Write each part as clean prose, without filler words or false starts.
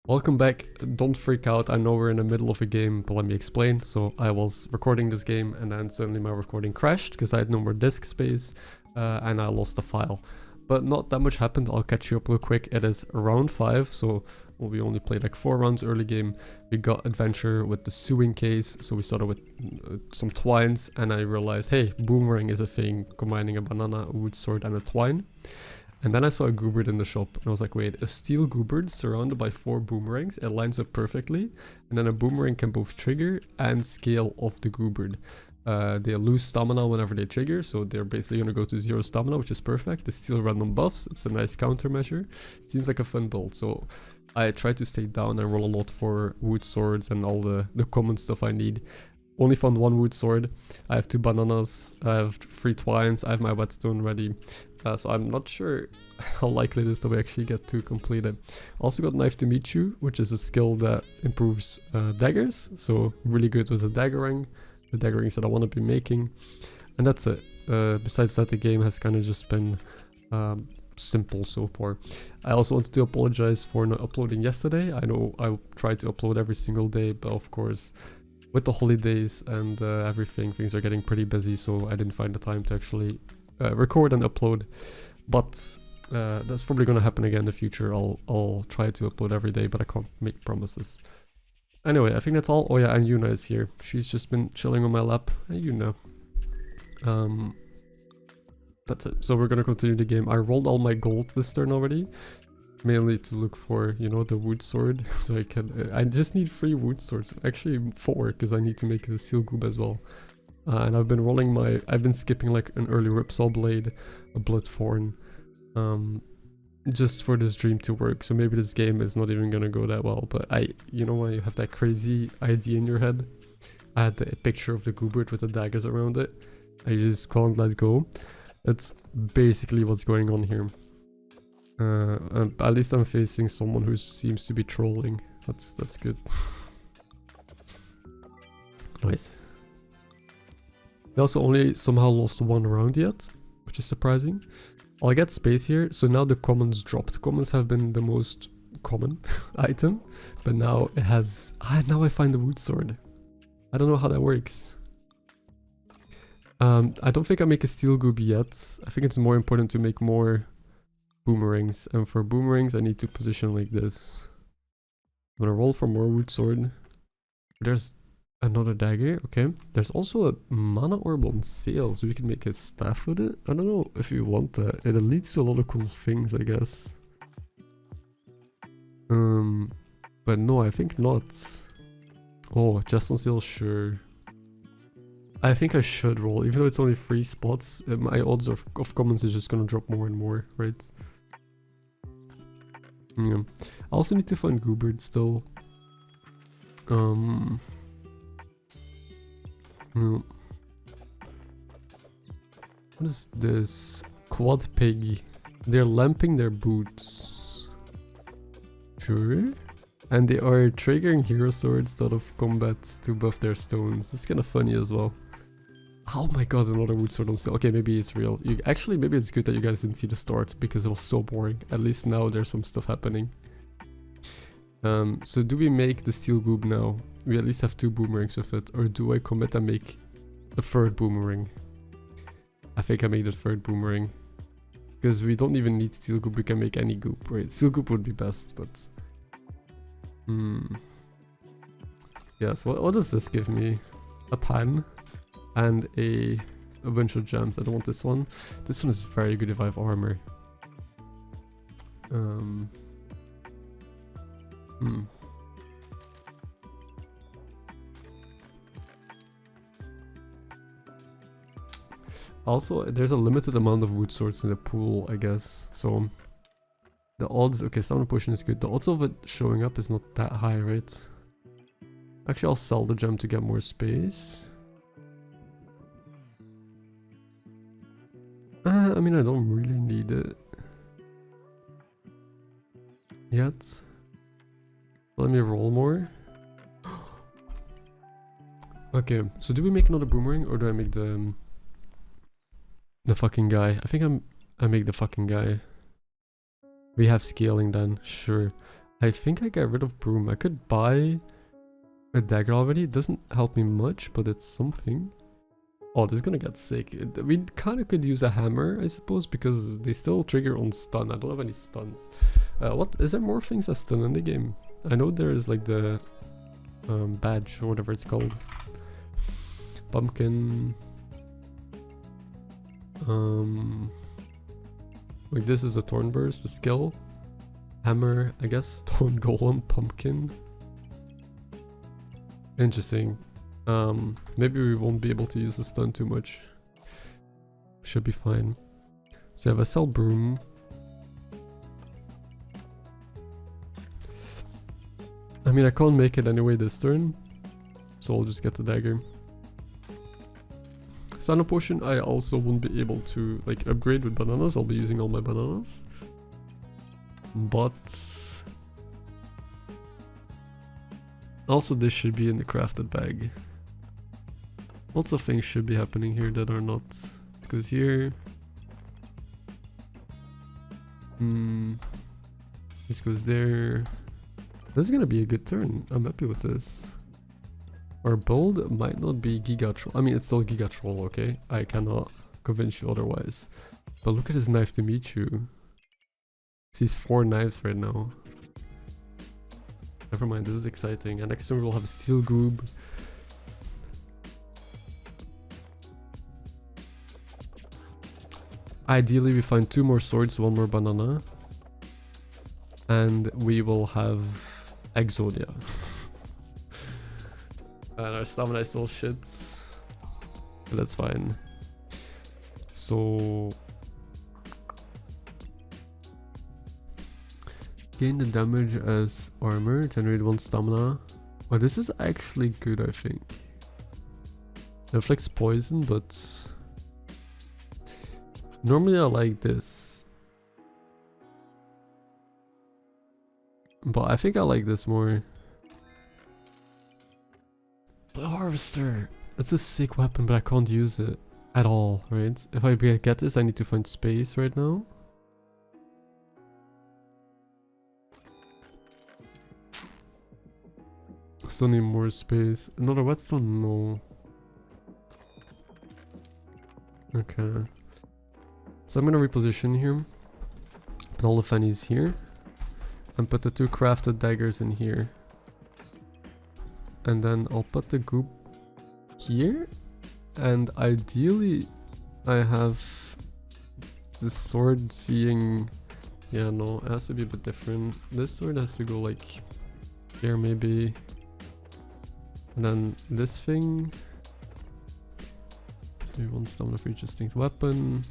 Welcome back. Don't freak out. I know we're in the middle of a game, but let me explain. So I was recording this game and then suddenly my recording crashed because I had no more disk space and I lost the file. But not that much happened. I'll catch you up real quick. It is round 5, so we only played like 4 rounds early game. We got adventure with the sewing case, so we started with some twines and I realized, hey, boomerang is a thing, combining a banana, a wood sword and a twine. And then I saw a goobert in the shop and I was like, wait, a steel goobert surrounded by 4 boomerangs, it lines up perfectly. And then a boomerang can both trigger and scale off the goobert. They lose stamina whenever they trigger, so they're basically going to go to 0 stamina, which is perfect. They steal random buffs, it's a nice countermeasure. Seems like a fun build, so I try to stay down and roll a lot for wood swords and all the common stuff I need. Only found 1 wood sword, I have 2 bananas, I have 3 twines, I have my whetstone ready. So I'm not sure how likely it is that we actually get to complete it. Also got knife to meet you, which is a skill that improves daggers. So really good with the daggerrang, the daggerrings that I want to be making. And that's it. Besides that, the game has kind of just been simple so far. I also wanted to apologize for not uploading yesterday. I know I tried to upload every single day, but of course with the holidays and everything, things are getting pretty busy, so I didn't find the time to actually record and upload. But that's probably going to happen again in the future. I'll try to upload every day, but I can't make promises. Anyway, I think that's all. Oh yeah, and Yuna is here. She's just been chilling on my lap. Hey, Yuna. That's it. So we're gonna continue the game. I rolled all my gold this turn already, mainly to look for, you know, the wood sword. So I just need 3 wood swords. Actually 4, because I need to make the steel goob as well. And I've been skipping like an early ripsaw blade, a bloodthorn, just for this dream to work. So maybe this game is not even gonna go that well, but you know when you have that crazy idea in your head? I had the picture of the goobert with the daggers around it. I just can't let go. That's basically what's going on here. At least I'm facing someone who seems to be trolling. That's good. Nice. We also only somehow lost 1 round yet, which is surprising. I'll get space here, so now the commons dropped. Commons have been the most common item, but now it has... now I find the wood sword. I don't know how that works. I don't think I make a steel goob yet. I think it's more important to make more boomerangs, and for boomerangs I need to position like this. I'm gonna roll for more wood sword. There's another dagger, okay. There's also a mana orb on sale, so we can make a staff with it. I don't know if you want that. It leads to a lot of cool things, I guess. But no, I think not. Oh, just on sale, sure. I think I should roll, even though it's only 3 spots. My odds of commons is just gonna drop more and more, right? Yeah. I also need to find goobert still. No. What is this? Quad pig. They're lamping their boots. Sure. And they are triggering hero swords out of combat to buff their stones. It's kind of funny as well. Oh my god, another wood sword on sale. Okay, maybe it's real. Actually, maybe it's good that you guys didn't see the start, because it was so boring. At least now there's some stuff happening. So do we make the steel goob now? We at least have 2 boomerangs with it. Or do I commit and make a 3rd boomerang? I think I made the 3rd boomerang. Because we don't even need steel goob, we can make any goob, right? Steel goob would be best, but... Yes, what does this give me? A pan and a bunch of gems. I don't want this one. This one is very good if I have armor. Also, there's a limited amount of wood swords in the pool, I guess. So the odds, okay, stamina potion is good. The odds of it showing up is not that high, right? Actually, I'll sell the gem to get more space. I mean, I don't really need it yet. Let me roll more. Okay, so do we make another boomerang, or do I make the fucking guy? I think I make the fucking guy. We have scaling then, sure. I think I get rid of broom. I could buy a dagger already. It doesn't help me much, but it's something. Oh, this is gonna get sick. We kind of could use a hammer, I suppose, because they still trigger on stun. I don't have any stuns. What is there more things that stun in the game? I know there is like the badge or whatever it's called. Pumpkin. Like this is the thorn burst, the skill. Hammer, I guess. Stone golem, pumpkin. Interesting. Maybe we won't be able to use the stun too much. Should be fine. So I have a sell broom. I mean, I can't make it anyway this turn, so I'll just get the dagger. Stamina potion, I also won't be able to like upgrade with bananas. I'll be using all my bananas. But also this should be in the crafted bag. Lots of things should be happening here that are not. It goes here. This goes there. This is gonna be a good turn. I'm happy with this. Our build might not be Giga Troll. I mean, it's still Giga Troll, okay? I cannot convince you otherwise. But look at his knife to meet you. Sees 4 knives right now. Never mind, this is exciting. And next turn we'll have a steel goob. Ideally we find 2 more swords, 1 more banana. And we will have Exodia. And our stamina is still shit. But that's fine. So gain the damage as armor, generate 1 stamina. Well, this is actually good, I think. It inflicts poison, but normally I like this. But I think I like this more. Blue Harvester! It's a sick weapon, but I can't use it at all, right? If I get this, I need to find space right now. Still need more space. Another whetstone? No. Okay. So I'm gonna reposition here. Put all the fannies here. And put the 2 crafted daggers in here. And then I'll put the goop here. And ideally I have this sword seeing... Yeah, no, it has to be a bit different. This sword has to go like here maybe. And then this thing. Maybe 1 stamina for each distinct weapon.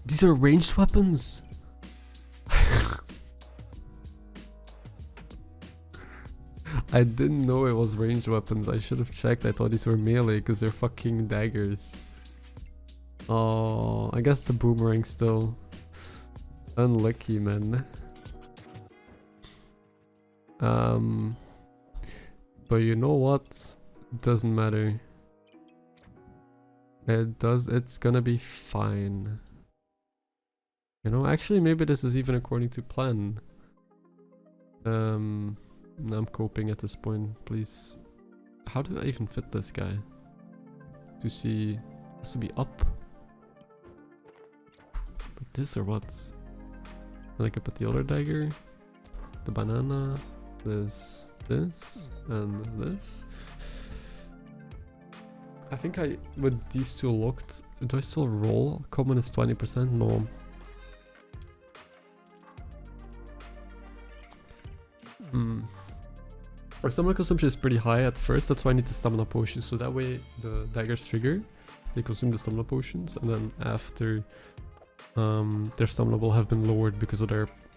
These are ranged weapons? I didn't know it was ranged weapons. I should have checked. I thought these were melee because they're fucking daggers. Oh, I guess it's a boomerang still. Unlucky, man. But you know what? It doesn't matter. It's gonna be fine. You know, actually maybe this is even according to plan. I'm coping at this point, please. How did I even fit this guy? To see... It has to be up. Like this or what? Then I could put the other dagger. The banana. This. And this. I think with these 2 locked... Do I still roll? Common is 20%? No. Our stamina consumption is pretty high at first, that's why I need the stamina potions, so that way the daggers trigger, they consume the stamina potions, and then after their stamina will have been lowered because of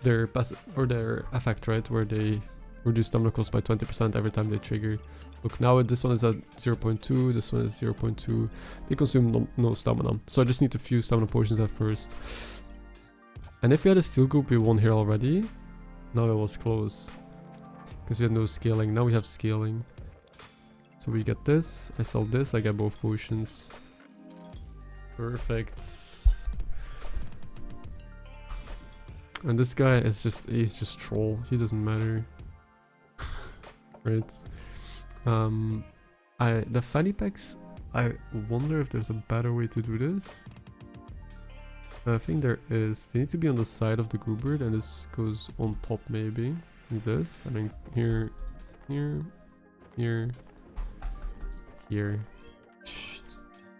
their passive or their effect, right, where they reduce stamina cost by 20% every time they trigger. Look, now this one is at 0.2, this one is 0.2, they consume no stamina, so I just need a few stamina potions at first. And if we had a steel group, we won here already. Now it was close. Because we had no scaling, now we have scaling. So we get this, I sell this, I get both potions. Perfect. And this guy is he's just troll. He doesn't matter. Right. The fanny packs, I wonder if there's a better way to do this. I think there is. They need to be on the side of the goobert, and this goes on top maybe. Like this, and then here, here, here, here. Shh.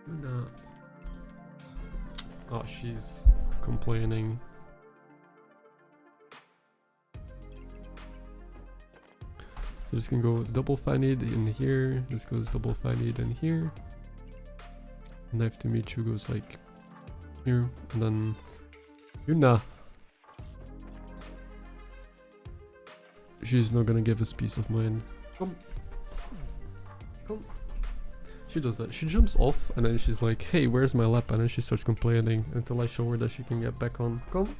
No. Oh, she's complaining. So this can go double fannied in here. This goes double fannied in here. Knife to meet you goes like here, and then Yuna. She's not gonna give us peace of mind. Come. Come. She does that. She jumps off and then she's like, hey, where's my lap? And then she starts complaining until I show her that she can get back on. Come.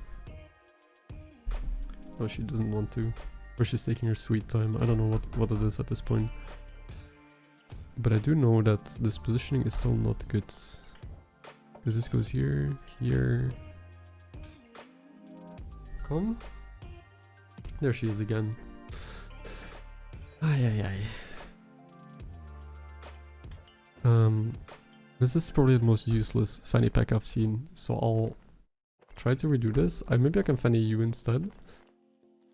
No, she doesn't want to. Or she's taking her sweet time. I don't know what it is at this point. But I do know that this positioning is still not good. Because this goes here, here. Come. There she is again. Ay, ay, ay. This is probably the most useless fanny pack I've seen, so I'll try to redo this. Maybe I can fanny you instead.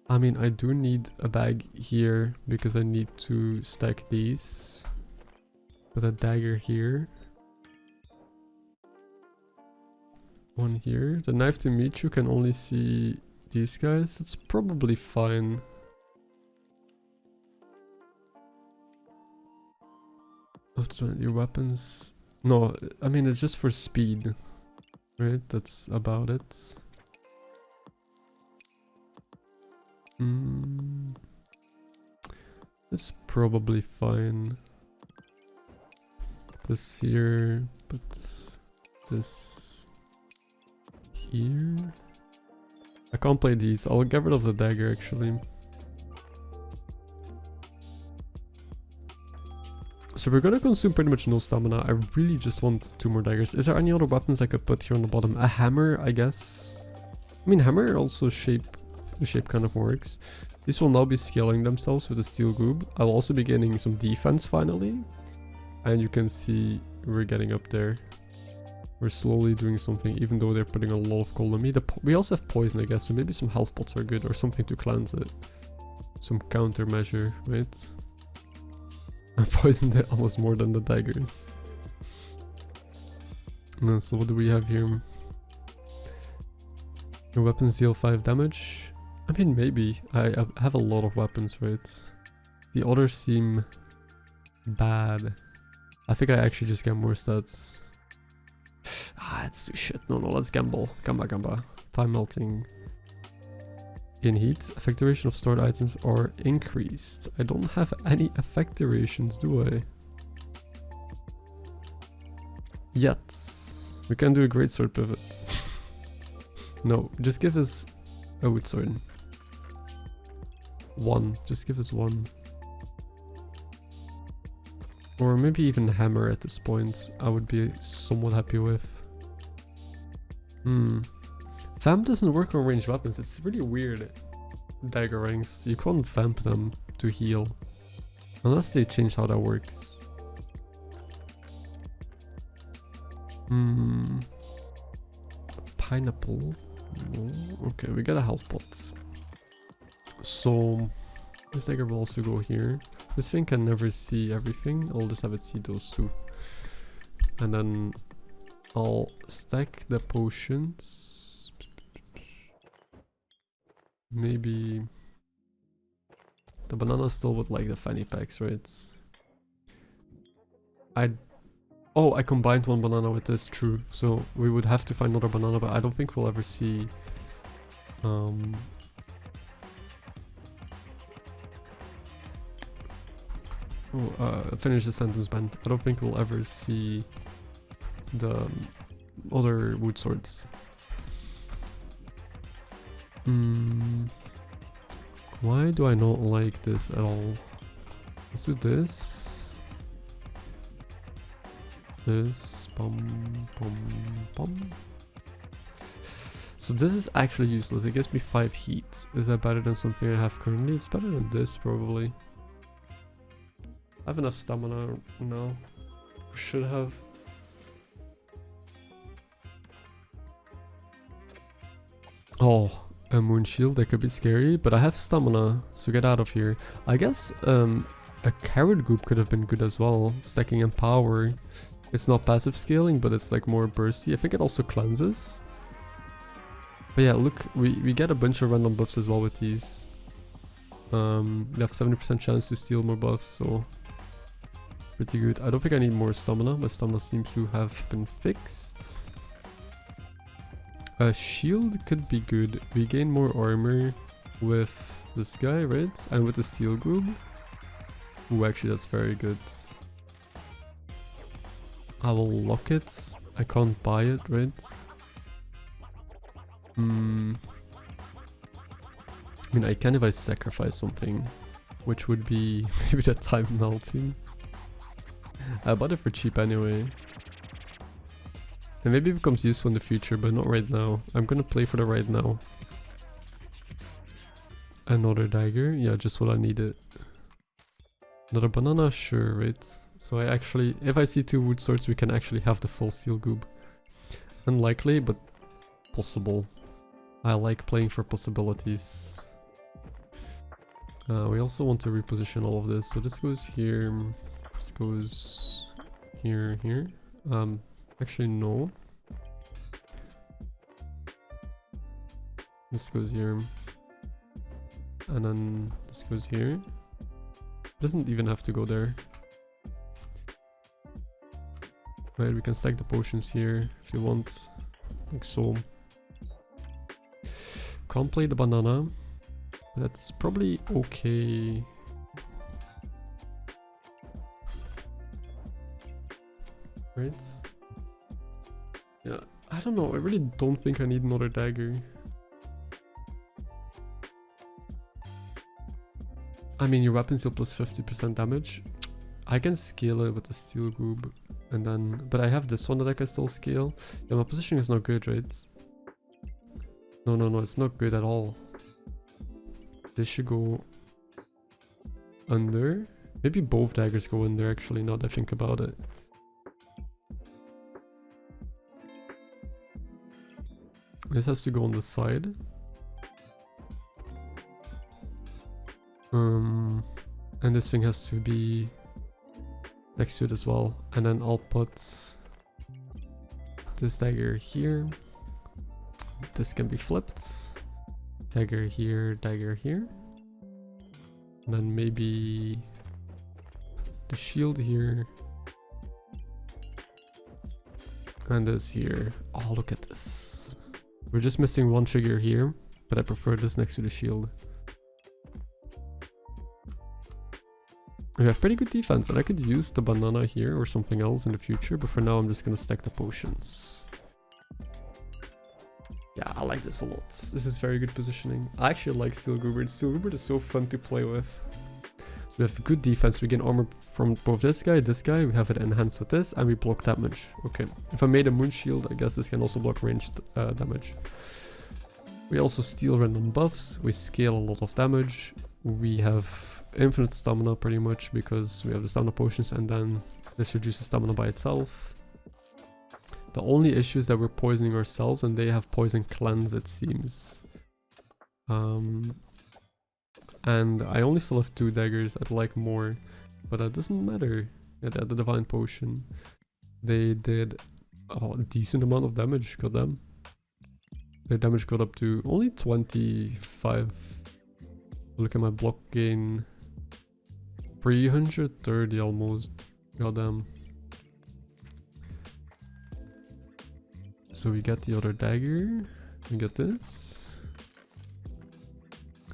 I mean, I do need a bag here because I need to stack these. With a dagger here. One here. The knife to meet you can only see these guys. It's probably fine. After your weapons. No, I mean it's just for speed. Right? That's about it. It's probably fine. This here, but this here. I can't play these. I'll get rid of the dagger actually. So we're gonna consume pretty much no stamina. I really just want 2 more daggers. Is there any other weapons I could put here on the bottom? A hammer, I guess. I mean, hammer also the shape kind of works. These will now be scaling themselves with a steel goob. I'll also be gaining some defense finally. And you can see we're getting up there. We're slowly doing something, even though they're putting a lot of gold on me. We also have poison, I guess, so maybe some health pots are good or something to cleanse it. Some countermeasure, right? I poisoned it almost more than the daggers. So what do we have here? Your weapons deal 5 damage. I mean, maybe. I have a lot of weapons, right? The others seem bad. I think I actually just get more stats. It's too shit. No, let's gamble. Gamba. Time melting. In heat, effect duration of stored items are increased. I don't have any effect durations, do I? Yet. We can do a great sword pivot. No, just give us a wood sword. 1. Just give us 1. Or maybe even hammer at this point. I would be somewhat happy with. Vamp doesn't work on ranged weapons. It's really weird. Daggerrangs. You can't vamp them to heal. Unless they change how that works. Pineapple. Okay, we got a health pot. So this dagger will also go here. This thing can never see everything. I'll just have it see those 2. And then I'll stack the potions. Maybe the banana still would like the fanny packs, right? Oh, I combined 1 banana with this, true. So we would have to find another banana, but I don't think we'll ever see finish the sentence, man. I don't think we'll ever see the other wood swords. Why do I not like this at all? Let's do this. This. So So this is actually useless. It gives me 5 heat. Is that better than something I have currently? It's better than this, probably. I have enough stamina now. Should have. Oh, a moon shield. That could be scary, but I have stamina, so get out of here. I guess a carrot goop could have been good as well. Stacking in power. It's not passive scaling, but it's like more bursty. I think it also cleanses. But yeah, look, we get a bunch of random buffs as well with these. We have 70% chance to steal more buffs, so pretty good. I don't think I need more stamina. My stamina seems to have been fixed. A shield could be good. We gain more armor with this guy, right? And with the steel goob. Ooh, actually that's very good. I will lock it. I can't buy it, right? I mean, I can if I sacrifice something, which would be maybe the time melting. I bought it for cheap anyway. And maybe it becomes useful in the future, but not right now. I'm gonna play for the right now. Another dagger? Yeah, just what I needed. Another banana? Sure, right? So I actually, if I see 2 wood swords, we can actually have the full steel goob. Unlikely, but possible. I like playing for possibilities. We also want to reposition all of this. So this goes here. This goes here, here. Actually, no. This goes here. And then this goes here. Doesn't even have to go there. Right, we can stack the potions here if you want. Like so. Can't play the banana. That's probably okay. Right? Yeah, I don't know. I really don't think I need another dagger. I mean, your weapon still plus 50% damage. I can scale it with the steel goob. And then, but I have this one that I can still scale. Yeah, my position is not good, right? No, no, no, it's not good at all. This should go under. Maybe both daggers go under, actually, now that I think about it. This has to go on the side. And this thing has to be next to it as well. And then I'll put this dagger here. This can be flipped. Dagger here, dagger here. And then maybe the shield here. And this here. Oh, look at this. We're just missing one trigger here, but I prefer this next to the shield. We have pretty good defense, and I could use the banana here or something else in the future, but for now I'm just gonna stack the potions. Yeah, I like this a lot. This is very good positioning. I actually like Steel Goobert. Steel Goobert is so fun to play with. We have good defense. We gain armor from both this guy. We have it enhanced with this, and we block damage. Okay, if I made a moon shield, I guess this can also block ranged damage. We also steal random buffs. We scale a lot of damage. We have infinite stamina pretty much because we have the stamina potions, and then this reduces stamina by itself. The only issue is that we're poisoning ourselves, and they have poison cleanse, it seems. And I only still have 2 daggers. I'd like more, but that doesn't matter. Yeah, they had the divine potion. They did a decent amount of damage. Got them. Their damage got up to only 25. Look at my block gain. 330 almost. Got them. So we get the other dagger. We get this.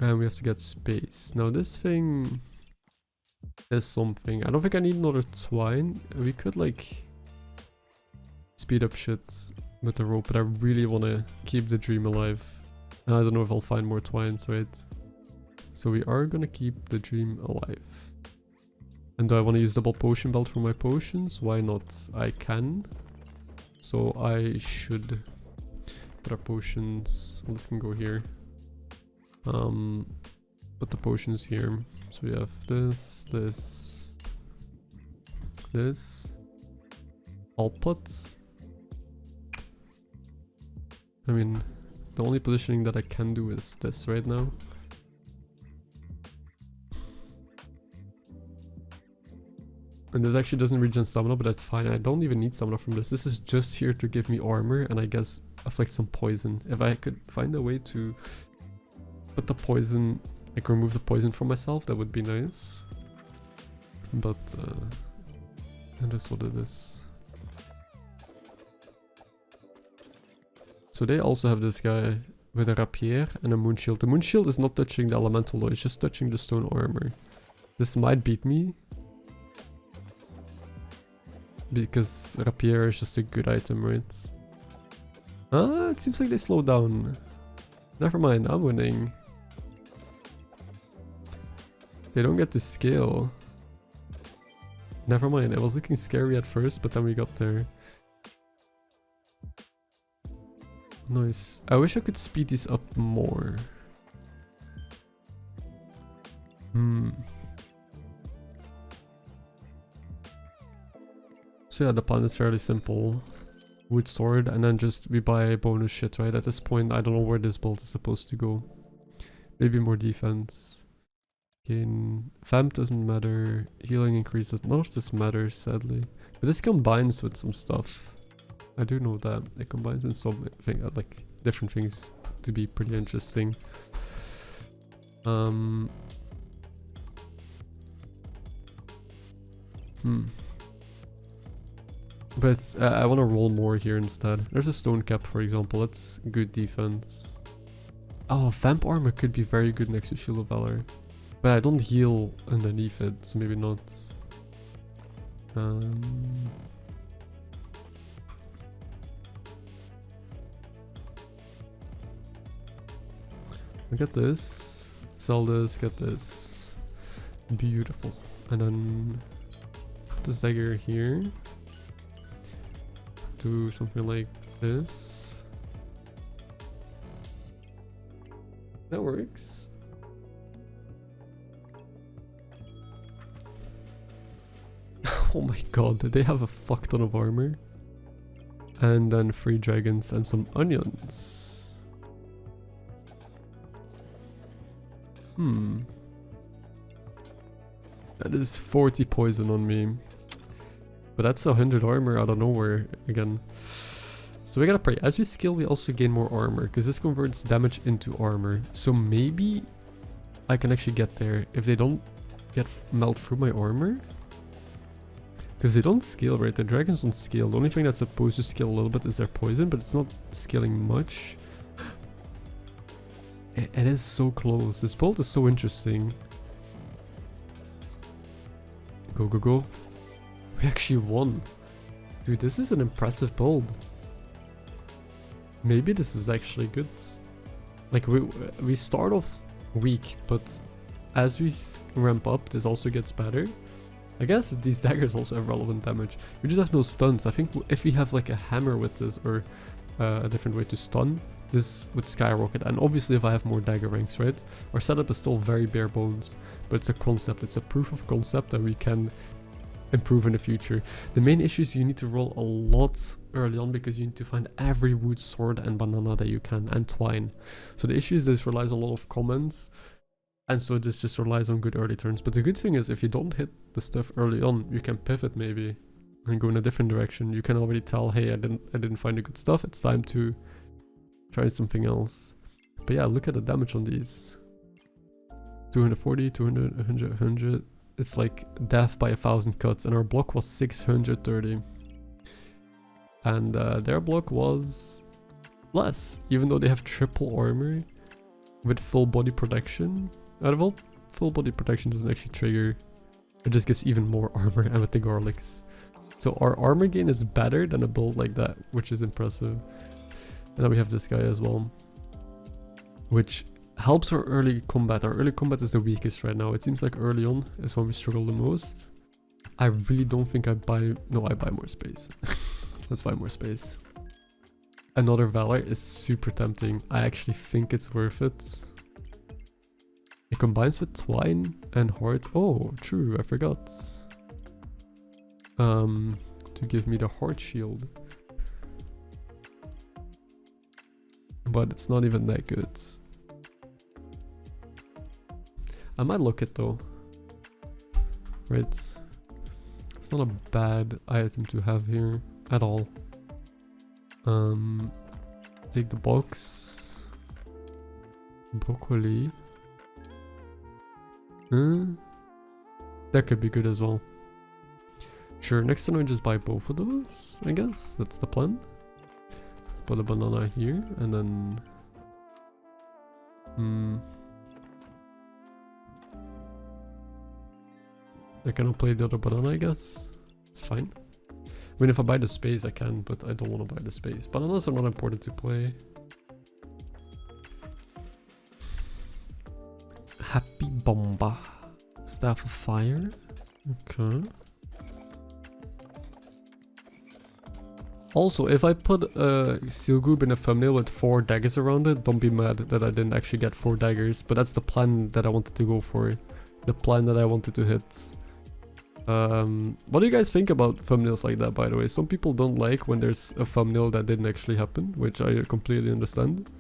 And we have to get space. Now this thing is something. I don't think I need another twine. We could like speed up shit with the rope, but I really want to keep the dream alive. And I don't know if I'll find more twines, right? So we are going to keep the dream alive. And do I want to use double potion belt for my potions? Why not? I can. So I should put our potions. Well, this can go here. Put the potions here. So we have this, this. All puts. I mean, the only positioning that I can do is this right now. And this actually doesn't regen stamina, but that's fine. I don't even need stamina from this. This is just here to give me armor and I guess afflict some poison. If I could find a way to put the poison, like remove the poison from myself, that would be nice. But that is what it is. So they also have this guy with a rapier and a moon shield. The moon shield is not touching the elemental though, it's just touching the stone armor. This might beat me, because rapier is just a good item, right? It seems like they slowed down. Never mind, I'm winning. They don't get to scale. Never mind, it was looking scary at first, but then we got there. Nice. I wish I could speed these up more. So yeah, the plan is fairly simple. Wood sword, and then just we buy bonus shit, right? At this point, I don't know where this build is supposed to go. Maybe more defense. Gain vamp doesn't matter. Healing increases. None of this matters, sadly. But this combines with some stuff. I do know that it combines with something like different things to be pretty interesting. But I want to roll more here instead. There's a stone cap, for example. That's good defense. Oh, vamp armor could be very good next to Shield of Valor. But I don't heal underneath it, so maybe not. Get this, sell this, get this. Beautiful. And then put this dagger here. Do something like this. That works. Oh my god, they have a fuck ton of armor. And then 3 dragons and some onions. That is 40 poison on me. But that's 100 armor out of nowhere again. So we gotta pray. As we scale, we also gain more armor, because this converts damage into armor. So maybe I can actually get there if they don't melt through my armor. Because they don't scale, right? The dragons don't scale. The only thing that's supposed to scale a little bit is their poison, but it's not scaling much. It is so close. This build is so interesting. Go, go, go. We actually won. Dude, this is an impressive build. Maybe this is actually good. Like, we start off weak, but as we ramp up, this also gets better. I guess these daggers also have relevant damage. We just have no stuns. I think if we have like a hammer with this, or a different way to stun, this would skyrocket. And obviously if I have more dagger ranks, right? Our setup is still very bare bones, but it's a concept. It's a proof of concept that we can improve in the future. The main issue is you need to roll a lot early on, because you need to find every wood, sword and banana that you can, and twine. So the issue is this relies on a lot of commons, and so this just relies on good early turns. But the good thing is, if you don't hit the stuff early on, you can pivot maybe and go in a different direction. You can already tell, hey, I didn't find the good stuff, it's time to try something else. But yeah, look at the damage on these. 240, 200, 100, 100. It's like death by 1,000 cuts, and our block was 630. And their block was less, even though they have triple armor with full body protection. Out of all, full body protection doesn't actually trigger. It just gives even more armor, and with the garlics. So our armor gain is better than a build like that, which is impressive. And then we have this guy as well, which helps our early combat. Our early combat is the weakest right now. It seems like early on is when we struggle the most. I really don't think I buy... No, I buy more space. Let's buy more space. another Valor is super tempting. I actually think it's worth it. It combines with Twine and Heart. Oh, true, I forgot. To give me the Heart Shield. But it's not even that good. I might look it though. Right. It's not a bad item to have here at all. Take the box. Broccoli. That could be good as well. Sure, next turn I just buy both of those, I guess. That's the plan. Put a banana here, and then... I cannot play the other banana, I guess. It's fine. I mean, if I buy the space, I can, but I don't want to buy the space. Bananas are not important to play. Happy Bomba. Staff of Fire. Okay. Also, if I put a Steel Goob in a thumbnail with 4 daggers around it, don't be mad that I didn't actually get 4 daggers. But that's the plan that I wanted to go for. The plan that I wanted to hit. What do you guys think about thumbnails like that, by the way? Some people don't like when there's a thumbnail that didn't actually happen, which I completely understand.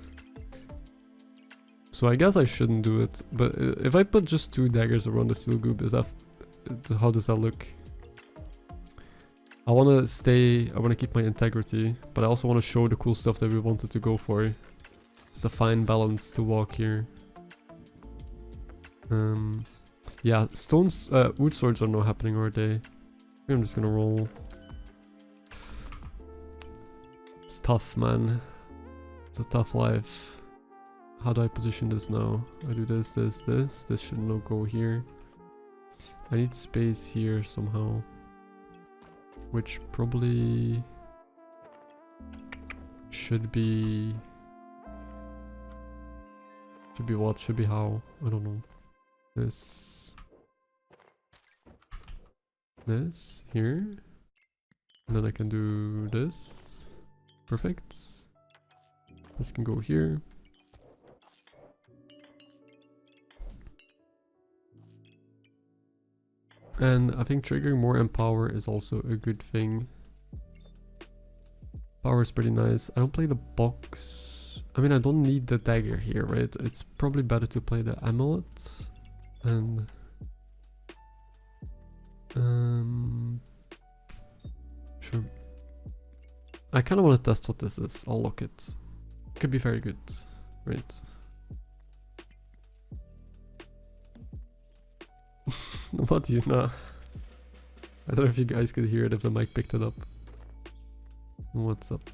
So I guess I shouldn't do it. But if I put just 2 daggers around the Steel Goob, is that... how does that look? I want to keep my integrity, but I also want to show the cool stuff that we wanted to go for. It's a fine balance to walk here. Yeah, stones, wood swords are not happening, are they? I'm just gonna roll. It's tough, man. It's a tough life. How do I position this now? I do this, this, this. This should not go here. I need space here somehow. Which probably should be what? Should be how? I don't know. This here, and then I can do this. Perfect. This can go here. And I think triggering more Empower is also a good thing. Power is pretty nice. I don't play the box. I mean, I don't need the dagger here, right? It's probably better to play the amulet. And... sure. I kind of want to test what this is. I'll look it. Could be very good, right? What do you know? I don't know if you guys could hear it if the mic picked it up. What's up?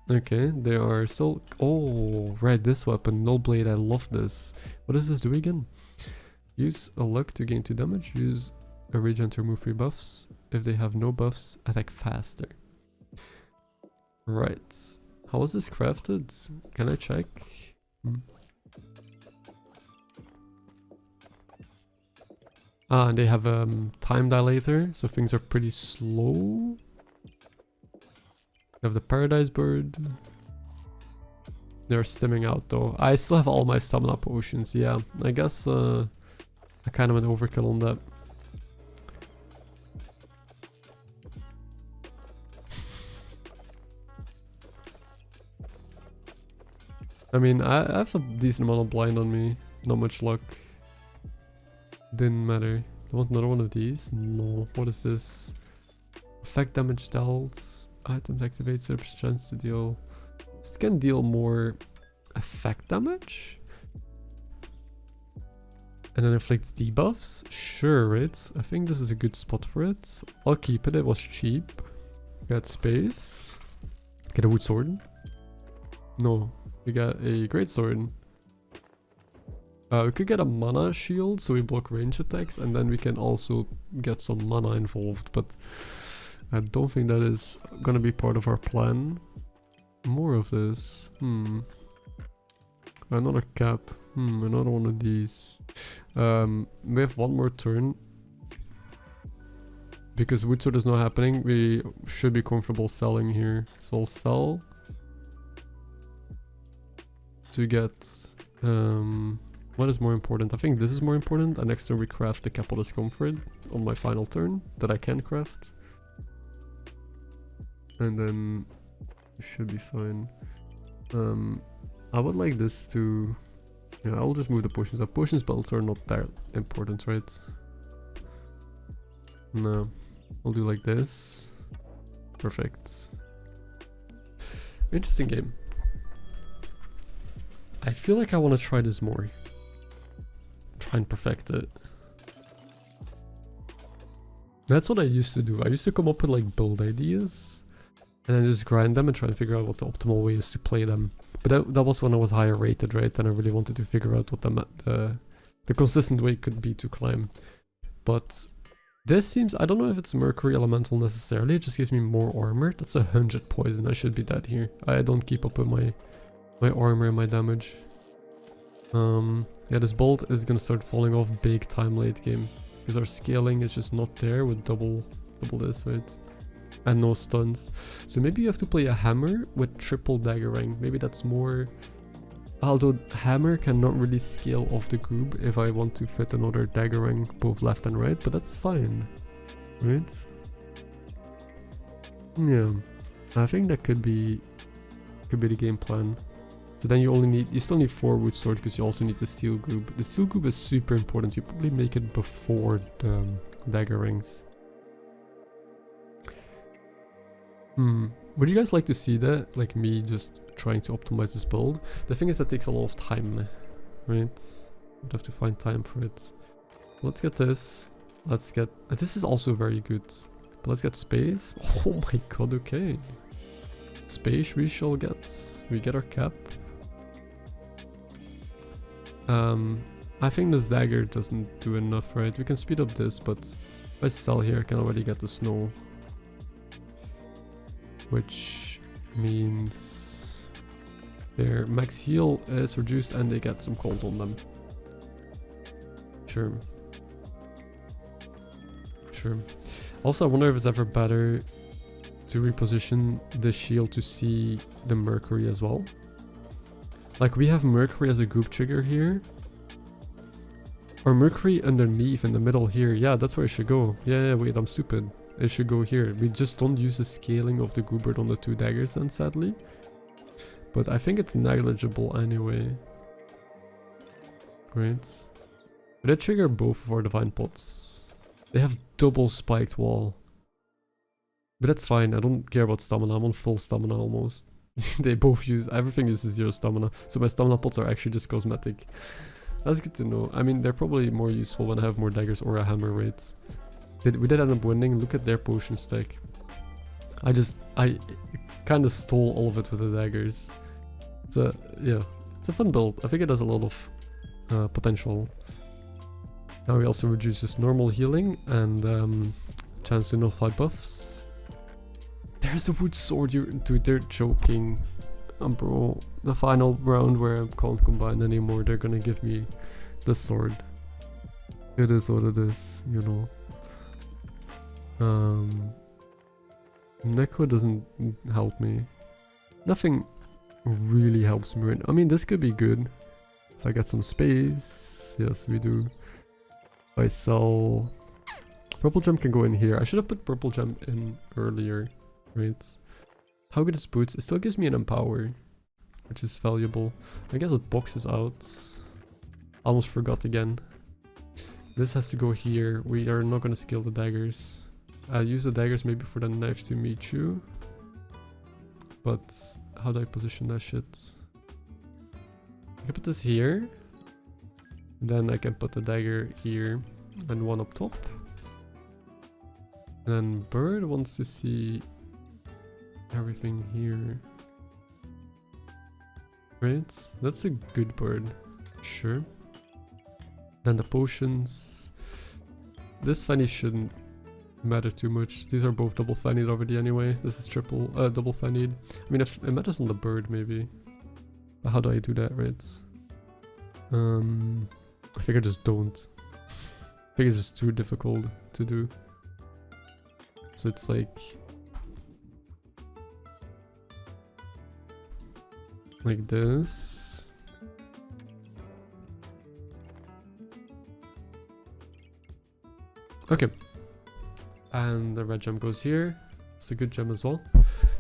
Okay, they are still... Oh, right, this weapon, Null Blade, I love this. What does this do again? Use a luck to gain 2 damage. Use a regen to remove 3 buffs. If they have no buffs, attack faster. Right. How was this crafted? Can I check? Ah, and they have a time dilator, so things are pretty slow. We have the Paradise Bird. They're stimming out though. I still have all my stamina potions, yeah. I guess I kind of went overkill on that. I mean, I have a decent amount of blind on me. Not much luck. Didn't matter. I want another one of these? No. What is this? Effect damage dealt. Items activate surplus chance to deal. This can deal more effect damage. And then inflicts debuffs. Sure, right? I think this is a good spot for it. I'll keep it. It was cheap. Got space. Get a wood sword. No. We got a great sword. We could get a mana shield so we block range attacks, and then we can also get some mana involved, but I don't think that is gonna be part of our plan. More of this. Another cap. Another one of these. We have one more turn. because wood sword is not happening, we should be comfortable selling here. So I'll sell to get what is more important? I think this is more important, and next turn we craft the Cap of Discomfort on my final turn that I can craft. And then it should be fine. I would like this to... Yeah, I'll just move the potions up. Potions builds are not that important, right? No. I'll do like this. Perfect. Interesting game. I feel like I want to try this more. Try and perfect it. That's what I used to do. I used to come up with like build ideas and then just grind them and try and figure out what the optimal way is to play them. But that was when I was higher rated, right? And I really wanted to figure out what the consistent way could be to climb. But this seems... I don't know if it's Mercury Elemental necessarily. It just gives me more armor. That's 100 poison. I should be dead here. I don't keep up with my armor and my damage. Yeah, this bolt is gonna start falling off big time late game. Because our scaling is just not there with double this, right? And no stuns. So maybe you have to play a hammer with triple Daggerrang. Maybe that's more... Although hammer cannot really scale off the goob if I want to fit another Daggerrang both left and right, but that's fine. Right? Yeah. I think that could be the game plan. So then you still need 4 wood sword because you also need the steel goob. The steel goob is super important. You probably make it before the Daggerrangs. Would you guys like to see that? Like me just trying to optimize this build? The thing is that takes a lot of time, right? I'd have to find time for it. Let's get this. Let's get... this is also very good. But let's get space. Oh my god, okay. Space we shall get. We get our cap. I think this dagger doesn't do enough, right? We can speed up this, but if I sell here I can already get the snow. Which means their max heal is reduced and they get some cold on them. Sure. Sure. Also, I wonder if it's ever better to reposition the shield to see the Mercury as well. Like, we have Mercury as a goop trigger here. Or Mercury underneath in the middle here. Yeah, that's where it should go. Yeah, wait, I'm stupid. It should go here. We just don't use the scaling of the goobert on the 2 daggers then, sadly. But I think it's negligible anyway. Great. But I trigger both of our divine pots. They have double spiked wall. But that's fine. I don't care about stamina. I'm on full stamina almost. They both use... Everything uses 0 stamina. So my stamina pots are actually just cosmetic. That's good to know. I mean, they're probably more useful when I have more daggers or a hammer rates. We did end up winning. Look at their potion stack. I kind of stole all of it with the daggers. So yeah, it's a fun build. I think it has a lot of potential. Now we also reduce just normal healing and chance to nullify buffs. There's a wood sword. Dude, they're joking. Bro, the final round where I can't combine anymore, they're gonna give me the sword. It is what it is, you know. Neko doesn't help me. Nothing really helps me right now. I mean, this could be good. If I get some space. Yes, we do. If I sell... Purple gem can go in here. I should have put purple gem in earlier. Right? How good is boots? It still gives me an empower. Which is valuable. I guess it boxes out. Almost forgot again. This has to go here. We are not going to scale the daggers. I'll use the daggers maybe for the knife to meet you. But how do I position that shit? I can put this here. Then I can put the dagger here and one up top. And then bird wants to see everything here. Right? That's a good bird. Sure. Then the potions. This fanny shouldn't matter too much. These are both double fannied already anyway. This is triple double fannied. I mean, if it matters on the bird maybe. But how do I do that, right? I think I just don't. I think it's just too difficult to do. So it's like this. Okay. And the red gem goes here. It's a good gem as well.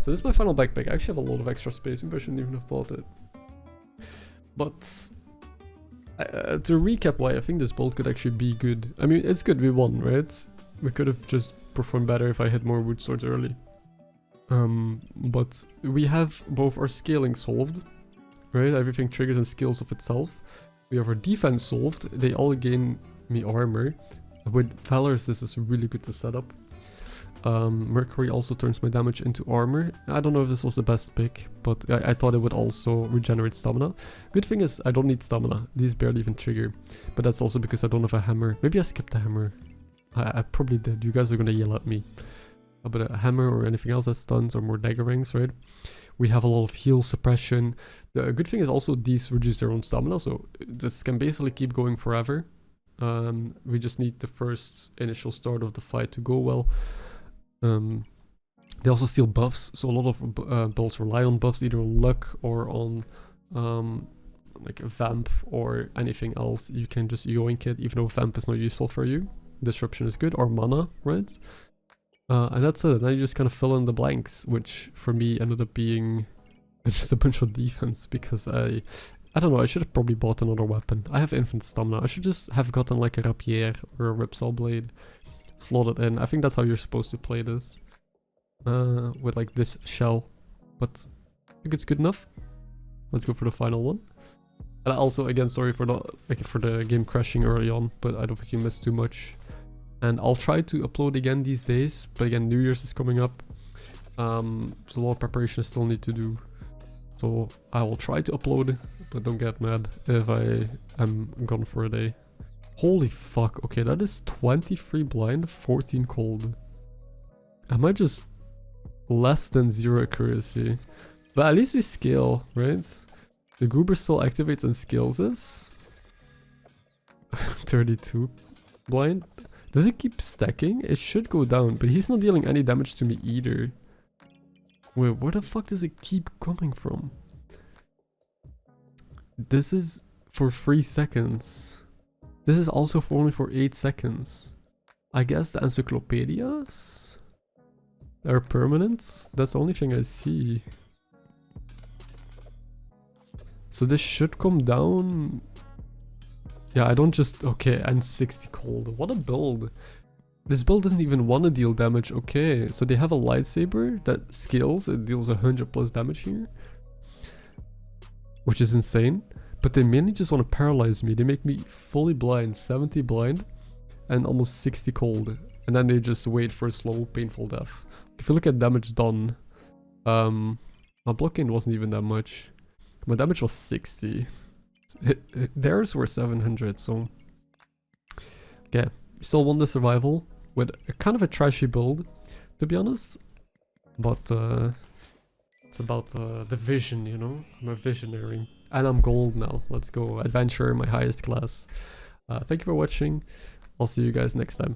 So this is my final backpack. I actually have a lot of extra space. Maybe I shouldn't even have bought it. But to recap why I think this build could actually be good. I mean, it's good we won, right? We could have just performed better if I hit more wood swords early. But we have both our scaling solved, right? Everything triggers and scales of itself. We have our defense solved. They all gain me armor. With Valorous, this is really good to set up. Mercury also turns my damage into armor. I don't know if this was the best pick, but I thought it would also regenerate stamina. Good thing is I don't need stamina. These barely even trigger. But that's also because I don't have a hammer. Maybe I skipped the hammer. I probably did. You guys are gonna yell at me. But a hammer or anything else that stuns or more daggerrangs, right? We have a lot of heal suppression. The good thing is also these reduce their own stamina, so this can basically keep going forever. We just need the first initial start of the fight to go well. They also steal buffs, so a lot of builds rely on buffs, either on luck or on like a vamp or anything else. You can just yoink it, even though vamp is not useful for you. Disruption is good, or mana, right? And that's it. Now you just kind of fill in the blanks, which for me ended up being just a bunch of defense, because I don't know, I should have probably bought another weapon. I have infinite stamina. I should just have gotten like a rapier or a ripsaw blade, slot it in. I think that's how you're supposed to play this, with like this shell. But I think it's good enough. Let's go for the final one. And also, again, sorry for the game crashing early on, but I don't think you missed too much. And I'll try to upload again these days, but again, New Year's is coming up. There's a lot of preparation I still need to do. So I will try to upload, but don't get mad if I am gone for a day. Holy fuck, okay, that is 23 blind, 14 cold. Am I just less than 0 accuracy? But at least we scale, right? The goobert still activates and scales this. 32 blind. Does it keep stacking? It should go down, but he's not dealing any damage to me either. Wait, where the fuck does it keep coming from? This is for 3 seconds. This is also for only for 8 seconds. I guess the encyclopedias are permanent. That's the only thing I see. So this should come down. Yeah, I don't just... Okay, and 60 cold. What a build. This build doesn't even want to deal damage. Okay, so they have a lightsaber that scales. It deals 100 plus damage here, which is insane. But they mainly just want to paralyze me. They make me fully blind, 70 blind, and almost 60 cold. And then they just wait for a slow, painful death. If you look at damage done, my blockade wasn't even that much. My damage was 60. Theirs were 700, so... Okay, we still won the survival with a kind of a trashy build, to be honest. But it's about the vision, you know? I'm a visionary. And I'm gold now. Let's go. Adventure, my highest class. Thank you for watching. I'll see you guys next time.